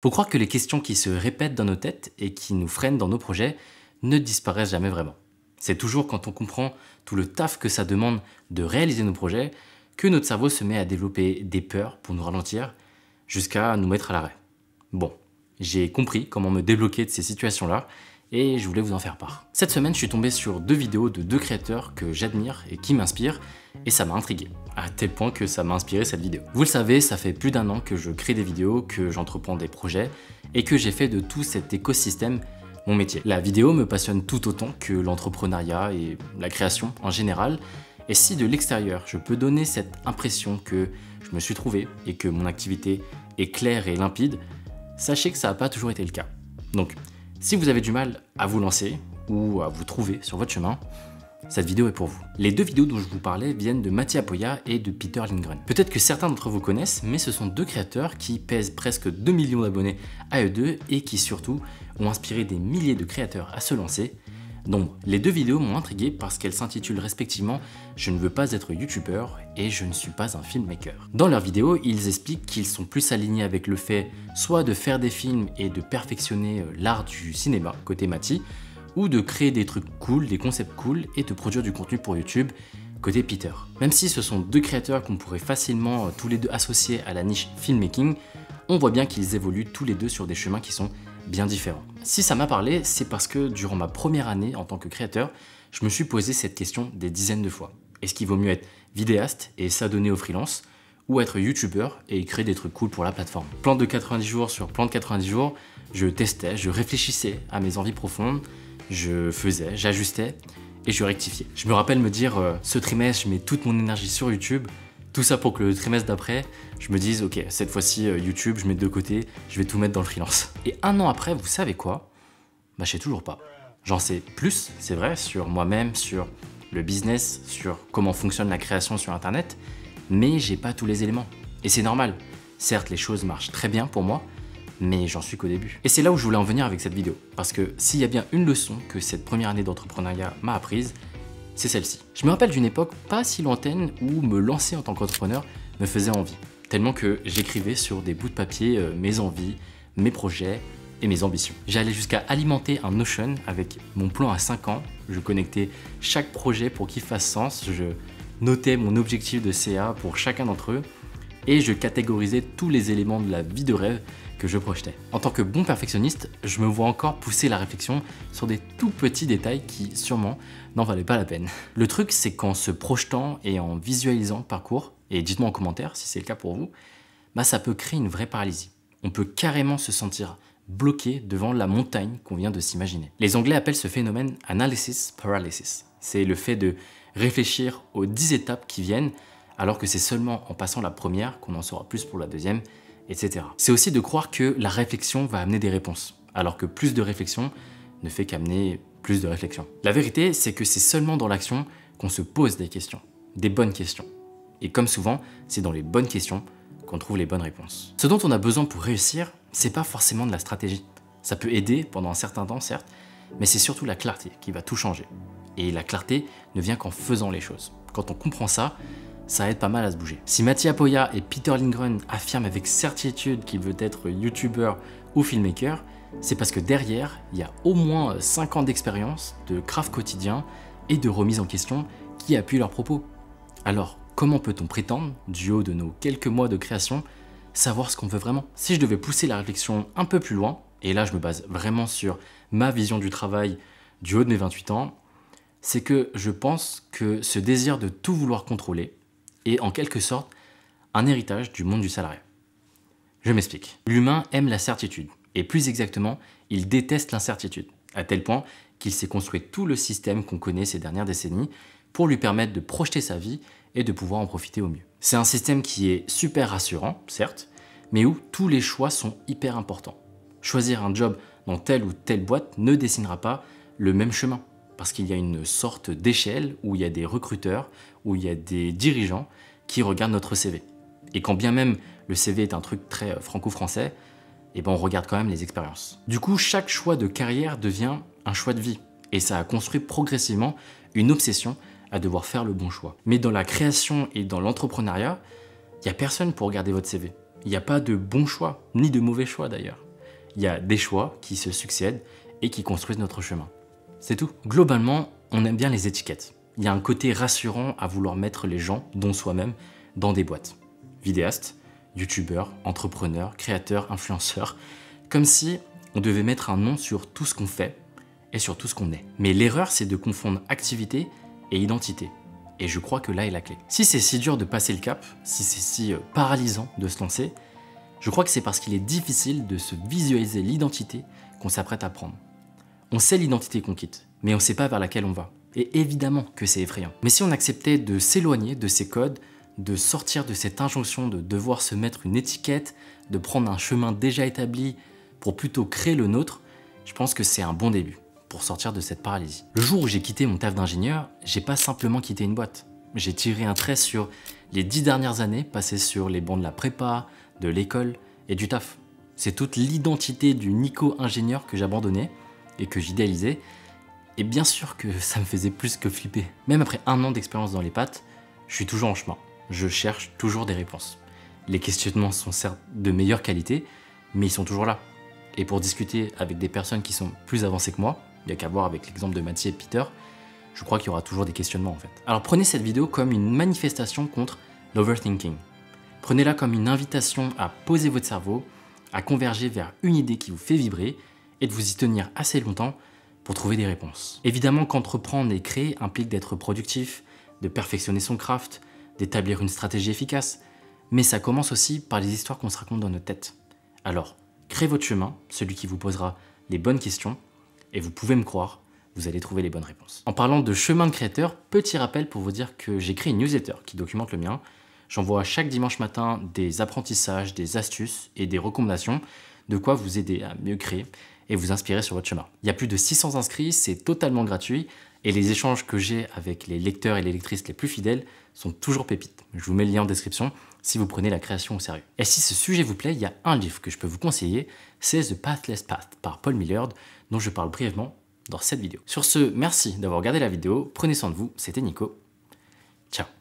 Faut croire que les questions qui se répètent dans nos têtes et qui nous freinent dans nos projets ne disparaissent jamais vraiment. C'est toujours quand on comprend tout le taf que ça demande de réaliser nos projets que notre cerveau se met à développer des peurs pour nous ralentir jusqu'à nous mettre à l'arrêt. Bon, j'ai compris comment me débloquer de ces situations-là et je voulais vous en faire part. Cette semaine, je suis tombé sur 2 vidéos de 2 créateurs que j'admire et qui m'inspirent et ça m'a intrigué, à tel point que ça m'a inspiré cette vidéo. Vous le savez, ça fait plus d'1 an que je crée des vidéos, que j'entreprends des projets et que j'ai fait de tout cet écosystème mon métier. La vidéo me passionne tout autant que l'entrepreneuriat et la création en général. Et si de l'extérieur, je peux donner cette impression que je me suis trouvé et que mon activité est claire et limpide, sachez que ça n'a pas toujours été le cas. Donc, si vous avez du mal à vous lancer ou à vous trouver sur votre chemin, cette vidéo est pour vous. Les 2 vidéos dont je vous parlais viennent de Matti Apoya et de Peter Lindgren. Peut-être que certains d'entre vous connaissent, mais ce sont 2 créateurs qui pèsent presque 2 millions d'abonnés à eux deux et qui surtout ont inspiré des milliers de créateurs à se lancer. Donc, les 2 vidéos m'ont intrigué parce qu'elles s'intitulent respectivement « Je ne veux pas être youtubeur » et « Je ne suis pas un filmmaker ». Dans leurs vidéos, ils expliquent qu'ils sont plus alignés avec le fait soit de faire des films et de perfectionner l'art du cinéma, côté Matti, ou de créer des trucs cool, des concepts cool et de produire du contenu pour YouTube, côté Peter. Même si ce sont 2 créateurs qu'on pourrait facilement tous les 2 associer à la niche filmmaking, on voit bien qu'ils évoluent tous les 2 sur des chemins qui sont bien différents. Si ça m'a parlé, c'est parce que durant ma première année en tant que créateur, je me suis posé cette question des dizaines de fois. Est-ce qu'il vaut mieux être vidéaste et s'adonner au freelance, ou être youtubeur et créer des trucs cool pour la plateforme? Plan de 90 jours sur plan de 90 jours, je testais, je réfléchissais à mes envies profondes, je faisais, j'ajustais et je rectifiais. Je me rappelle me dire, ce trimestre, je mets toute mon énergie sur YouTube, tout ça pour que le trimestre d'après, je me dise, ok, cette fois-ci, YouTube, je mets de côté, je vais tout mettre dans le freelance. Et 1 an après, vous savez quoi? Bah, je sais toujours pas. J'en sais plus, c'est vrai, sur moi-même, sur le business, sur comment fonctionne la création sur Internet, mais j'ai pas tous les éléments. Et c'est normal. Certes, les choses marchent très bien pour moi, mais j'en suis qu'au début. Et c'est là où je voulais en venir avec cette vidéo, parce que s'il y a bien une leçon que cette première année d'entrepreneuriat m'a apprise, c'est celle-ci. Je me rappelle d'une époque pas si lointaine où me lancer en tant qu'entrepreneur me faisait envie, tellement que j'écrivais sur des bouts de papier mes envies, mes projets et mes ambitions. J'allais jusqu'à alimenter un Notion avec mon plan à 5 ans, je connectais chaque projet pour qu'il fasse sens, je notais mon objectif de CA pour chacun d'entre eux, et je catégorisais tous les éléments de la vie de rêve que je projetais. En tant que bon perfectionniste, je me vois encore pousser la réflexion sur des tout petits détails qui, sûrement, n'en valaient pas la peine. Le truc, c'est qu'en se projetant et en visualisant le parcours, et dites-moi en commentaire si c'est le cas pour vous, bah ça peut créer une vraie paralysie. On peut carrément se sentir bloqué devant la montagne qu'on vient de s'imaginer. Les Anglais appellent ce phénomène analysis paralysis. C'est le fait de réfléchir aux 10 étapes qui viennent, alors que c'est seulement en passant la première qu'on en saura plus pour la deuxième, etc. C'est aussi de croire que la réflexion va amener des réponses, alors que plus de réflexion ne fait qu'amener plus de réflexion. La vérité, c'est que c'est seulement dans l'action qu'on se pose des questions, des bonnes questions. Et comme souvent, c'est dans les bonnes questions qu'on trouve les bonnes réponses. Ce dont on a besoin pour réussir, c'est pas forcément de la stratégie. Ça peut aider pendant un certain temps, certes, mais c'est surtout la clarté qui va tout changer. Et la clarté ne vient qu'en faisant les choses. Quand on comprend ça, ça aide pas mal à se bouger. Si Matti Apoya et Peter Lindgren affirment avec certitude qu'ils veulent être youtubeur ou filmmaker, c'est parce que derrière, il y a au moins 5 ans d'expérience, de craft quotidien et de remise en question qui appuient leurs propos. Alors, comment peut-on prétendre, du haut de nos quelques mois de création, savoir ce qu'on veut vraiment? Si je devais pousser la réflexion un peu plus loin, et là je me base vraiment sur ma vision du travail du haut de mes 28 ans, c'est que je pense que ce désir de tout vouloir contrôler est en quelque sorte un héritage du monde du salariat. Je m'explique. L'humain aime la certitude, et plus exactement, il déteste l'incertitude, à tel point qu'il s'est construit tout le système qu'on connaît ces dernières décennies pour lui permettre de projeter sa vie et de pouvoir en profiter au mieux. C'est un système qui est super rassurant, certes, mais où tous les choix sont hyper importants. Choisir un job dans telle ou telle boîte ne dessinera pas le même chemin, parce qu'il y a une sorte d'échelle où il y a des recruteurs, où il y a des dirigeants qui regardent notre CV. Et quand bien même le CV est un truc très franco-français, eh ben on regarde quand même les expériences. Du coup, chaque choix de carrière devient un choix de vie, et ça a construit progressivement une obsession à devoir faire le bon choix. Mais dans la création et dans l'entrepreneuriat, il n'y a personne pour regarder votre CV. Il n'y a pas de bon choix, ni de mauvais choix d'ailleurs. Il y a des choix qui se succèdent et qui construisent notre chemin. C'est tout. Globalement, on aime bien les étiquettes. Il y a un côté rassurant à vouloir mettre les gens, dont soi-même, dans des boîtes. Vidéastes, youtubeurs, entrepreneurs, créateurs, influenceurs, comme si on devait mettre un nom sur tout ce qu'on fait et sur tout ce qu'on est. Mais l'erreur, c'est de confondre activité et identité. Et je crois que là est la clé. Si c'est si dur de passer le cap, si c'est si paralysant de se lancer, je crois que c'est parce qu'il est difficile de se visualiser l'identité qu'on s'apprête à prendre. On sait l'identité qu'on quitte, mais on ne sait pas vers laquelle on va. Et évidemment que c'est effrayant. Mais si on acceptait de s'éloigner de ces codes, de sortir de cette injonction de devoir se mettre une étiquette, de prendre un chemin déjà établi pour plutôt créer le nôtre, je pense que c'est un bon début pour sortir de cette paralysie. Le jour où j'ai quitté mon taf d'ingénieur, j'ai pas simplement quitté une boîte. J'ai tiré un trait sur les 10 dernières années passées sur les bancs de la prépa, de l'école et du taf. C'est toute l'identité du Nico ingénieur que j'abandonnais et que j'idéalisais. Et bien sûr que ça me faisait plus que flipper. Même après 1 an d'expérience dans les pattes, je suis toujours en chemin. Je cherche toujours des réponses. Les questionnements sont certes de meilleure qualité, mais ils sont toujours là. Et pour discuter avec des personnes qui sont plus avancées que moi, il n'y a qu'à voir avec l'exemple de Mathieu et Peter, je crois qu'il y aura toujours des questionnements en fait. Alors prenez cette vidéo comme une manifestation contre l'overthinking. Prenez-la comme une invitation à poser votre cerveau, à converger vers une idée qui vous fait vibrer et de vous y tenir assez longtemps pour trouver des réponses. Évidemment qu'entreprendre et créer implique d'être productif, de perfectionner son craft, d'établir une stratégie efficace, mais ça commence aussi par les histoires qu'on se raconte dans notre tête. Alors, créez votre chemin, celui qui vous posera les bonnes questions, et vous pouvez me croire, vous allez trouver les bonnes réponses. En parlant de chemin de créateur, petit rappel pour vous dire que j'ai créé une newsletter qui documente le mien. J'envoie chaque dimanche matin des apprentissages, des astuces et des recommandations de quoi vous aider à mieux créer et vous inspirer sur votre chemin. Il y a plus de 600 inscrits, c'est totalement gratuit et les échanges que j'ai avec les lecteurs et les lectrices les plus fidèles sont toujours pépites. Je vous mets le lien en description si vous prenez la création au sérieux. Et si ce sujet vous plaît, il y a un livre que je peux vous conseiller, c'est The Pathless Path par Paul Millerd, dont je parle brièvement dans cette vidéo. Sur ce, merci d'avoir regardé la vidéo, prenez soin de vous, c'était Nico, ciao.